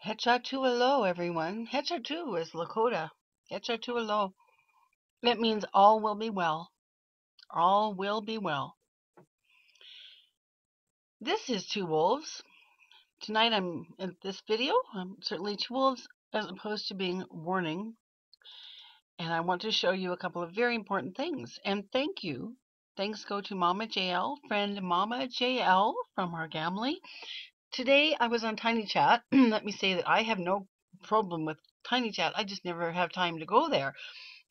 Hecha tualo, everyone. Hecha tu is Lakota. Hecha tualo. It means all will be well. All will be well. This is Two Wolves. Tonight I'm in this video. I'm certainly Two Wolves as opposed to being warning. And I want to show you a couple of very important things. And thank you. Thanks go to Mama JL, friend Mama JL from our family. Today I was on Tiny Chat. Let me say that I have no problem with Tiny Chat. I just never have time to go there.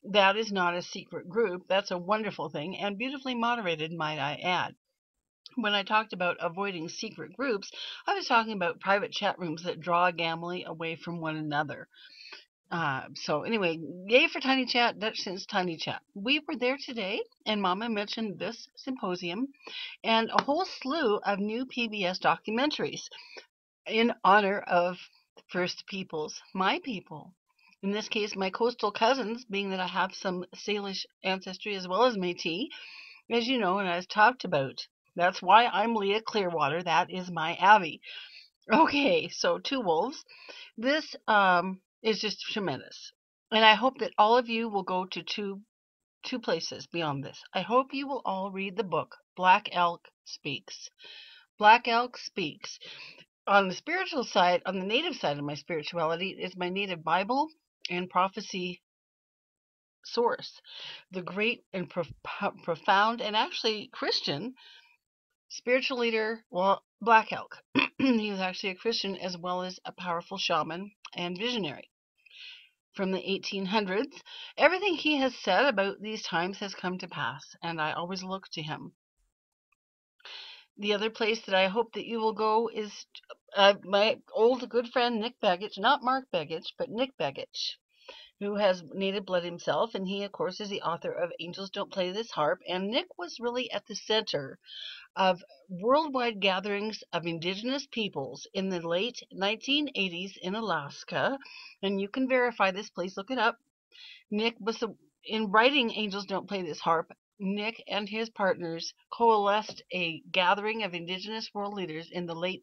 That is not a secret group. That's a wonderful thing and beautifully moderated, might I add. When I talked about avoiding secret groups, I was talking about private chat rooms that draw Gamily away from one another. So anyway, yay for Tiny Chat, Dutch Sense Tiny Chat. We were there today, and Mama mentioned this symposium and a whole slew of new PBS documentaries in honor of First Peoples, my people. In this case, my coastal cousins, being that I have some Salish ancestry as well as Métis, as you know, and I've talked about. That's why I'm Leah Clearwater. That is my Abby. Okay, so Two Wolves. This is just tremendous. And I hope that all of you will go to two places beyond this. I hope you will all read the book, Black Elk Speaks. Black Elk Speaks. On the spiritual side, on the native side of my spirituality, is my native Bible and prophecy source. The great and profound and actually Christian spiritual leader, well, Black Elk. He was actually a Christian as well as a powerful shaman and visionary. From the 1800s, everything he has said about these times has come to pass, and I always look to him. The other place that I hope that you will go is my old good friend Nick Begich, not Mark Begich, but Nick Begich, who has native blood himself, and he, of course, is the author of Angels Don't Play This Harp, and Nick was really at the center of worldwide gatherings of indigenous peoples in the late 1980s in Alaska, and you can verify this, please look it up. Nick was in writing Angels Don't Play This Harp, Nick and his partners coalesced a gathering of indigenous world leaders in the late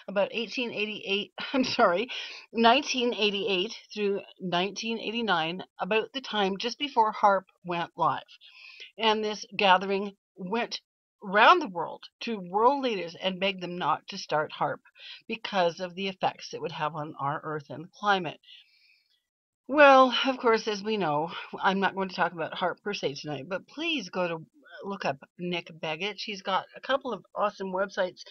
about 1888, 1988 through 1989, about the time just before HARP went live. And this gathering went round the world to world leaders and begged them not to start HARP because of the effects it would have on our earth and climate. Well, of course, as we know, I'm not going to talk about HARP per se tonight, but please go to look up Nick Begich. He's got a couple of awesome websites,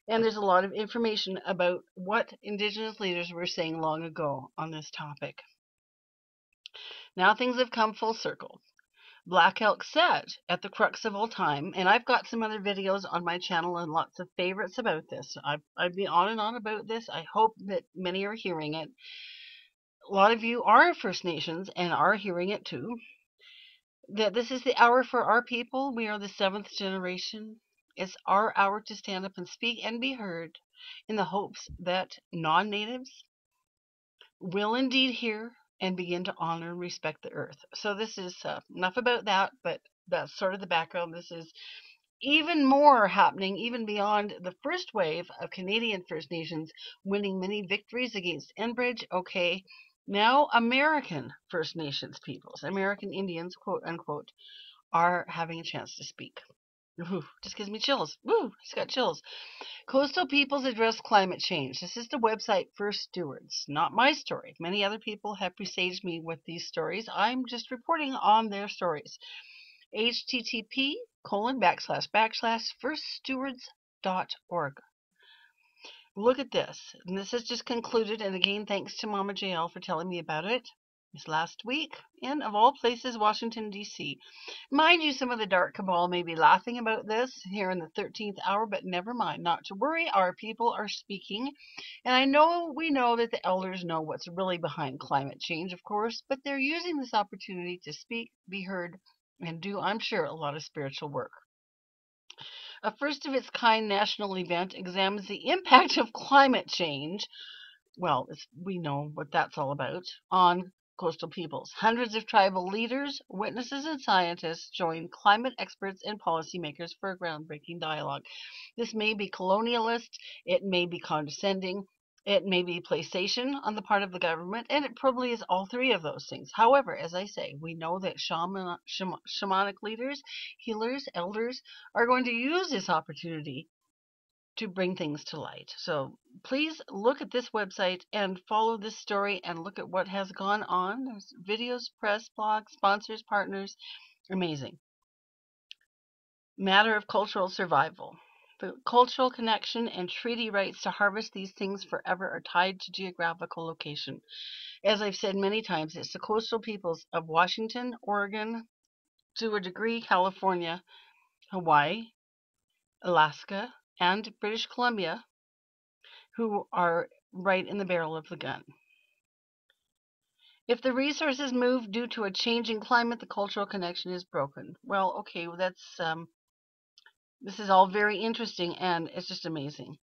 and there's a lot of information about what Indigenous leaders were saying long ago on this topic. Now things have come full circle. Black Elk said, at the crux of all time, and I've got some other videos on my channel and lots of favorites about this. I've been on and on about this. I hope that many are hearing it. A lot of you are First Nations and are hearing it too. That this is the hour for our people. We are the seventh generation. It's our hour to stand up and speak and be heard in the hopes that non-natives will indeed hear and begin to honor and respect the earth. So this is enough about that, but that's sort of the background. This is even more happening, even beyond the first wave of Canadian First Nations winning many victories against Enbridge. Okay, now American First Nations peoples, American Indians, quote unquote, are having a chance to speak. Ooh, just gives me chills. Woo, just got chills. Coastal peoples address climate change. This is the website First Stewards, not my story. Many other people have presaged me with these stories. I'm just reporting on their stories. http://firststewards.org. Look at this. And this is just concluded. And again, thanks to Mama JL for telling me about it. This last week in, of all places, Washington, D.C. Mind you, some of the dark cabal may be laughing about this here in the 13th hour, but never mind. Not to worry, our people are speaking. And we know that the elders know what's really behind climate change, of course, but they're using this opportunity to speak, be heard, and do, I'm sure, a lot of spiritual work. A first-of-its-kind national event examines the impact of climate change, well, we know what that's all about, on coastal peoples. Hundreds of tribal leaders, witnesses, and scientists joined climate experts and policymakers for a groundbreaking dialogue. This may be colonialist, it may be condescending, it may be placation on the part of the government, and it probably is all three of those things. However, as I say, we know that shamanic leaders, healers, elders are going to use this opportunity to bring things to light. So please look at this website and follow this story and look at what has gone on. There's videos, press, blogs, sponsors, partners. Amazing. Matter of cultural survival. The cultural connection and treaty rights to harvest these things forever are tied to geographical location. As I've said many times, it's the coastal peoples of Washington, Oregon, to a degree California, Hawaii, Alaska, and British Columbia who are right in the barrel of the gun. If the resources move due to a changing climate, the cultural connection is broken. Well, okay, this is all very interesting, and it's just amazing.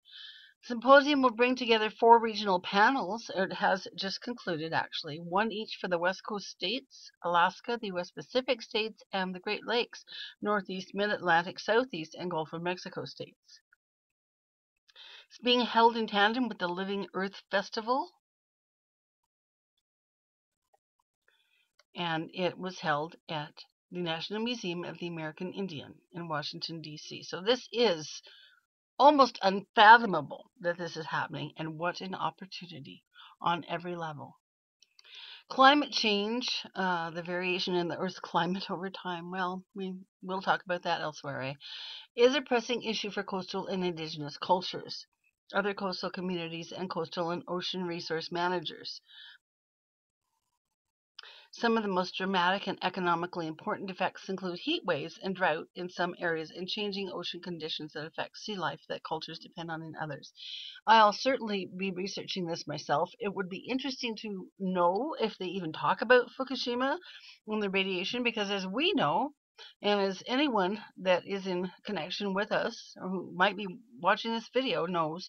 Symposium will bring together 4 regional panels. It has just concluded, actually, 1 each for the West Coast states, Alaska, the U.S. Pacific states, and the Great Lakes, Northeast, Mid-Atlantic, Southeast, and Gulf of Mexico states. It's being held in tandem with the Living Earth Festival, and it was held at the National Museum of the American Indian in Washington, D.C. So this is almost unfathomable that this is happening, and what an opportunity on every level. Climate change, the variation in the Earth's climate over time, well, we'll talk about that elsewhere, is a pressing issue for coastal and indigenous cultures, other coastal communities, and coastal and ocean resource managers. Some of the most dramatic and economically important effects include heat waves and drought in some areas and changing ocean conditions that affect sea life that cultures depend on in others. I'll certainly be researching this myself. It would be interesting to know if they even talk about Fukushima and the radiation, because as we know, and as anyone that is in connection with us or who might be watching this video knows,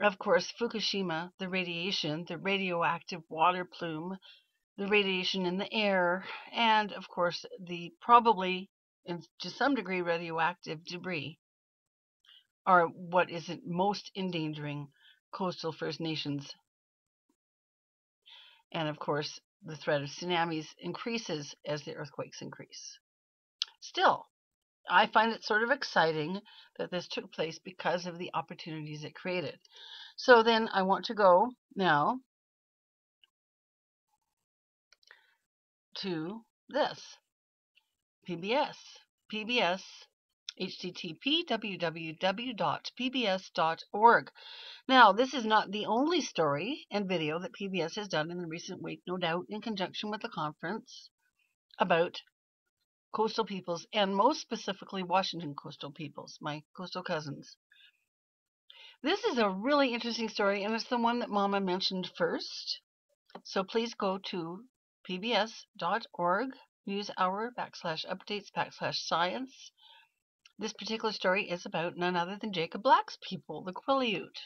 of course, Fukushima, the radiation, the radioactive water plume, the radiation in the air, and of course the probably to some degree radioactive debris are what is most endangering coastal First Nations. And of course the threat of tsunamis increases as the earthquakes increase. Still, I find it sort of exciting that this took place because of the opportunities it created. So then I want to go now to this. PBS, http www.pbs.org. Now, this is not the only story and video that PBS has done in the recent week, no doubt in conjunction with the conference about coastal peoples, and most specifically Washington coastal peoples, my coastal cousins. This is a really interesting story, and it's the one that Mama mentioned first. So please go to pbs.org, newshour, /updates, /science. This particular story is about none other than Jacob Black's people, the Quileute,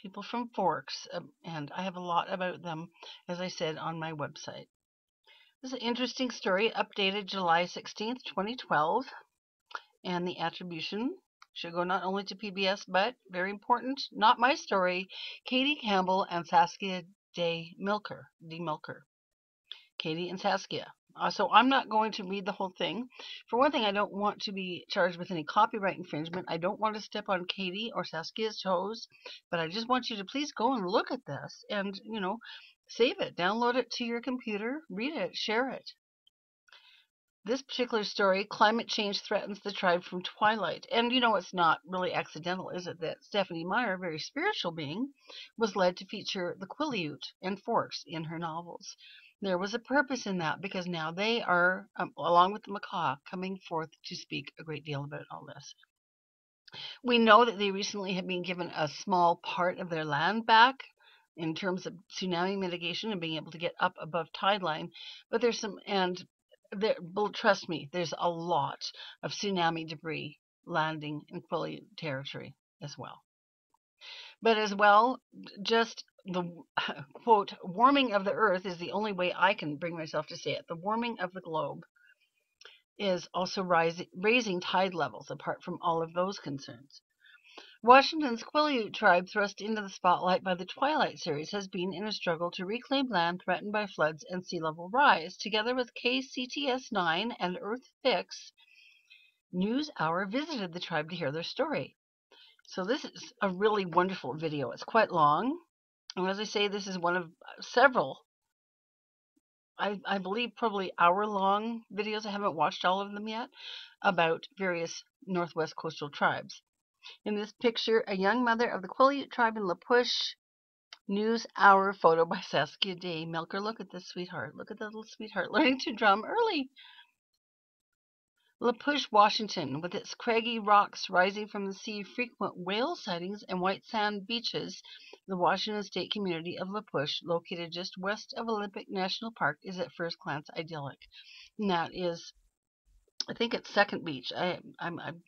people from Forks, and I have a lot about them, as I said, on my website. This is an interesting story, updated July 16th, 2012, and the attribution should go not only to PBS, but, very important, not my story, Katie Campbell and Saskia D. Milker. Katie and Saskia. So I'm not going to read the whole thing. For one thing, I don't want to be charged with any copyright infringement. I don't want to step on Katie or Saskia's toes, but I just want you to please go and look at this and, save it, download it to your computer, read it, share it. This particular story, climate change threatens the tribe from twilight. And it's not really accidental, is it, that Stephanie Meyer, a very spiritual being, was led to feature the Quileute and Forks in her novels. There was a purpose in that, because now they are, along with the macaw, coming forth to speak a great deal about all this. We know that they recently have been given a small part of their land back in terms of tsunami mitigation and being able to get up above tide line, but there's trust me, there's a lot of tsunami debris landing in Quileute territory as well. But as well, just the quote, warming of the earth is the only way I can bring myself to say it. The warming of the globe is also raising tide levels apart from all of those concerns. Washington's Quileute tribe, thrust into the spotlight by the Twilight series, has been in a struggle to reclaim land threatened by floods and sea level rise. Together with KCTS 9 and Earth Fix, NewsHour visited the tribe to hear their story. So this is a really wonderful video. It's quite long. And as I say, this is one of several, I believe, probably hour-long videos. I haven't watched all of them yet, about various Northwest coastal tribes. In this picture, a young mother of the Quileute tribe in La Push, NewsHour photo by Saskia Day. Milker, look at this sweetheart. Look at that little sweetheart learning to drum early. La Push, Washington, with its craggy rocks rising from the sea, frequent whale sightings, and white sand beaches, the Washington state community of La Push, located just west of Olympic National Park, is at first glance idyllic. And that is, I think it's Second Beach. I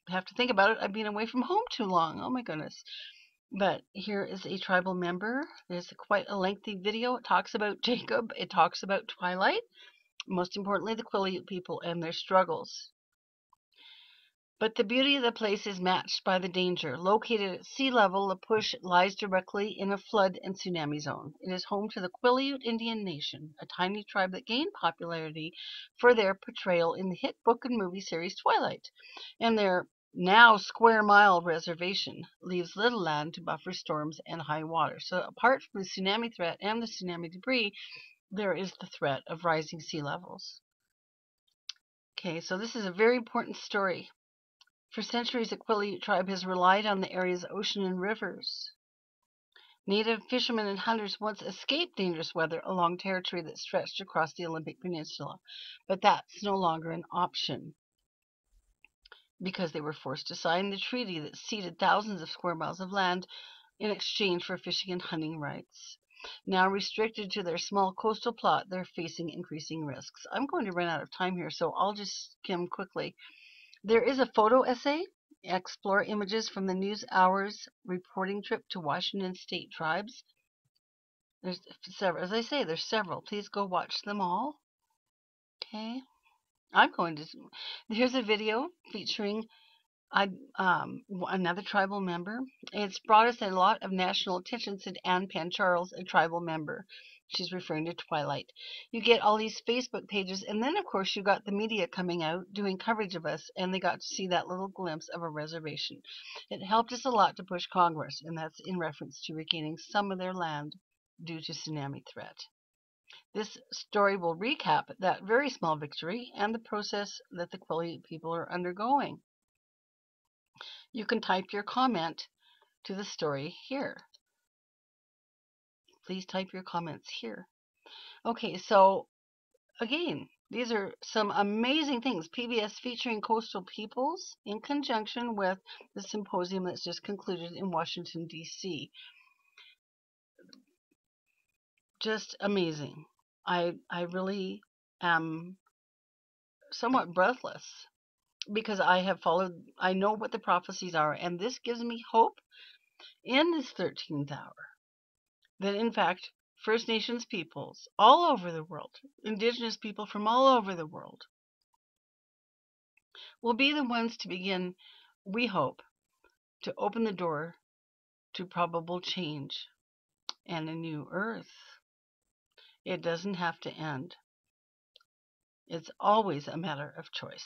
have to think about it. I've been away from home too long. Oh my goodness. But here is a tribal member. There's quite a lengthy video. It talks about Jacob. It talks about Twilight. Most importantly, the Quileute people and their struggles. But the beauty of the place is matched by the danger. Located at sea level, La Push lies directly in a flood and tsunami zone. It is home to the Quileute Indian Nation, a tiny tribe that gained popularity for their portrayal in the hit book and movie series Twilight. And their now square mile reservation leaves little land to buffer storms and high water. So apart from the tsunami threat and the tsunami debris, there is the threat of rising sea levels. Okay, so this is a very important story. For centuries, the Quileute tribe has relied on the area's ocean and rivers. Native fishermen and hunters once escaped dangerous weather along territory that stretched across the Olympic Peninsula, but that's no longer an option because they were forced to sign the treaty that ceded thousands of square miles of land in exchange for fishing and hunting rights. Now restricted to their small coastal plot, they're facing increasing risks. I'm going to run out of time here, so I'll just skim quickly. There is a photo essay, explore images from the NewsHour's reporting trip to Washington state tribes. There's several, as I say, there's several. Please go watch them all. Okay. Here's a video featuring another tribal member. It's brought us a lot of national attention, said Anne Pancharles, a tribal member. She's referring to Twilight. You get all these Facebook pages, and then, of course, you got the media coming out doing coverage of us, and they got to see that little glimpse of a reservation. It helped us a lot to push Congress, and that's in reference to regaining some of their land due to tsunami threat. This story will recap that very small victory and the process that the Quileute people are undergoing. You can type your comment to the story here. Please type your comments here. Okay, so again, these are some amazing things. PBS featuring coastal peoples in conjunction with the symposium that's just concluded in Washington, D.C. Just amazing. I really am somewhat breathless because I know what the prophecies are, and this gives me hope in this 13th hour that, in fact, First Nations peoples all over the world, Indigenous people from all over the world, will be the ones to begin, we hope, to open the door to probable change and a new earth. It doesn't have to end. It's always a matter of choice.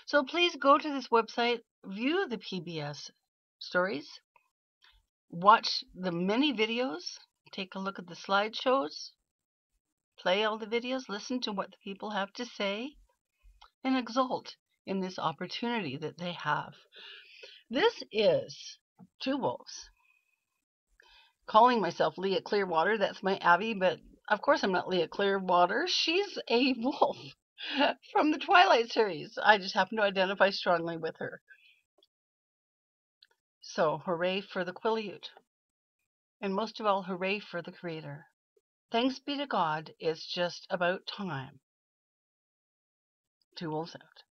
So please go to this website, view the PBS stories, watch the many videos, take a look at the slideshows, play all the videos, listen to what the people have to say, and exult in this opportunity that they have. This is Two Wolves. Calling myself Leah Clearwater, that's my Abby, but of course I'm not Leah Clearwater. She's a wolf from the Twilight series. I just happen to identify strongly with her. So, hooray for the Quileute. And most of all, hooray for the Creator. Thanks be to God, it's just about time. Two Wolves out.